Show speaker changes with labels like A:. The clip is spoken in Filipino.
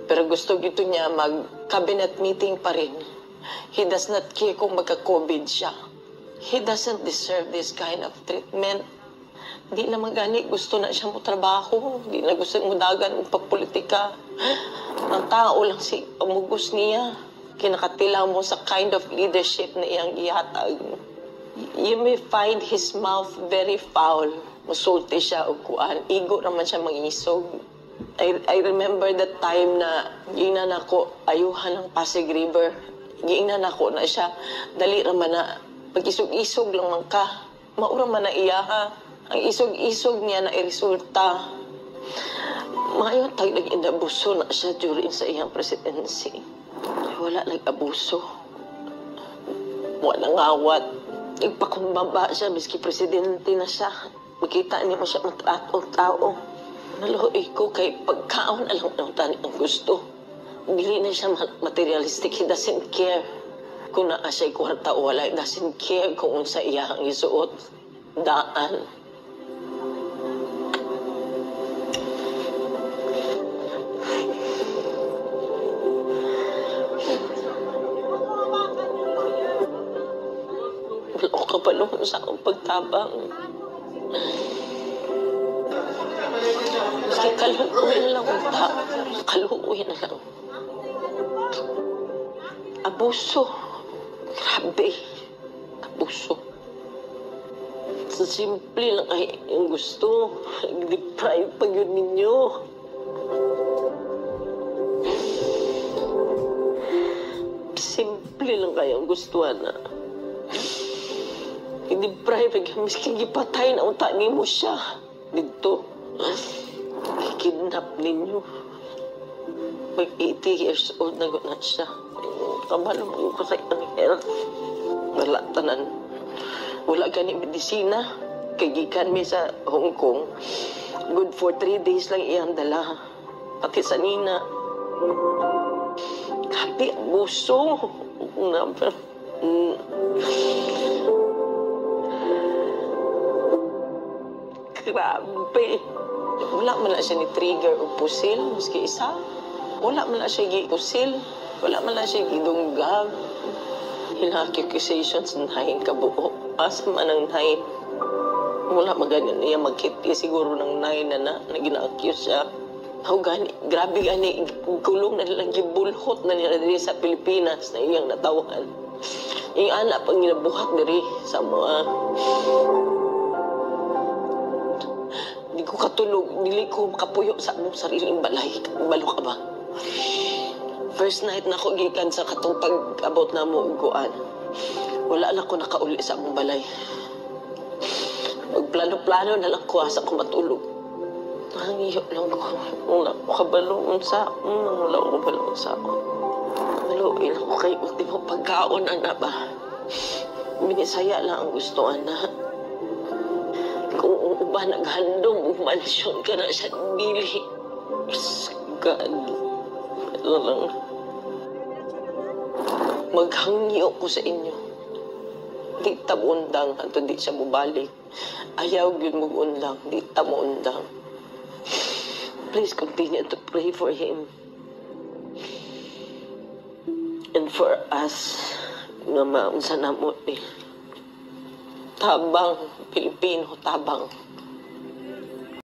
A: Pero gusto gito niya mag-cabinet meeting pa rin. He does not care kung magka-COVID siya. He doesn't deserve this kind of treatment. Di naman gani, gusto na siya mo trabaho. Di na gusto mo dagan o pagpolitika. Ang tao lang si amugos niya. Kinakatila mo sa kind of leadership na iyang ihatag. You may find his mouth very foul. Musulti siya o kuan. Igo naman siya mangisog. I remember that time na giingnan ako ayuhan ng Pasig River. Giingnan ako na siya. Dali naman na pag-isog-isog lang man ka. Maura man na iya ha. Ang isog-isog niya na iresulta. Mayon tayo nag-inabuso na siya during sa iyang presidency. Wala nag-abuso. Wala ngawat. Nagpakumbaba siya, miski presidente na siya. Makita niya mo siya matratong tao. Naluhoy ko kay pagkaon alam ng tani ang gusto. Dili na siya materialistic. He doesn't care kung naa siya'y kwarta o wala. He doesn't care kung unsa iyang isuot. Daan. Wala ko kapalungan sa akong pagtabang. Kasi kaluoy na lang unta. Kaluoy na lang. Abuso. Grabe. Abuso. Sa simple lang ay yung gusto. Deprive pag yun ninyo. Simple lang kayang gustuhan na. I-deprive pag yung miskin gipatay na unta ni mo siya. Dito. Kidnap ninyo. Mag 80 years old na guna siya. Kabalo mo ko sa iyang health. Wala tanan. Wala gani medisina. Kagikan mi sa Hong Kong. Good for 3 days lang iyang dala. Pati sa nina. Kapi, abuso. Grabe. Wala man na siya ni trigger o pusil, maski isa. Wala man na siya gi-pusil. Wala man na siya gidunggag. Ilang accusations, 9 kabuo. Asa man ang 9. Wala maganin niya magkiti siguro ng 9 na gina-accuse siya. Ako gani, grabe gani, kulong na nilang gibulhot na nila diri sa Pilipinas na iyang natawan. Yung anak pang ginabuhat diri sa mga... Di ko katulog, dili ko makapuyo sa among sariling balay. Balo ka ba? First night na ako gikan sa katong pag-abot na mo uguan. Wala lang ko nakauli sa among balay. Magplano-plano na lang ko asa ko matulog. Nangiyo lang ko. Wala ko kabalo sa wala ko kabalo sa ako. Naluin ako kay ultimo pagkaon na ba? Minisaya lang ang gustuhan na. Kung uba naghandong, mansyon ka na sa dili. God. Ano lang. Maghangyo ko sa inyo. Di tabundang, ato di siya mubalik. Ayaw yun mag-undang, di tabundang. Please continue to pray for him. And for us, nga maunsa na mo ni. Tabang, Pilipino, tabang.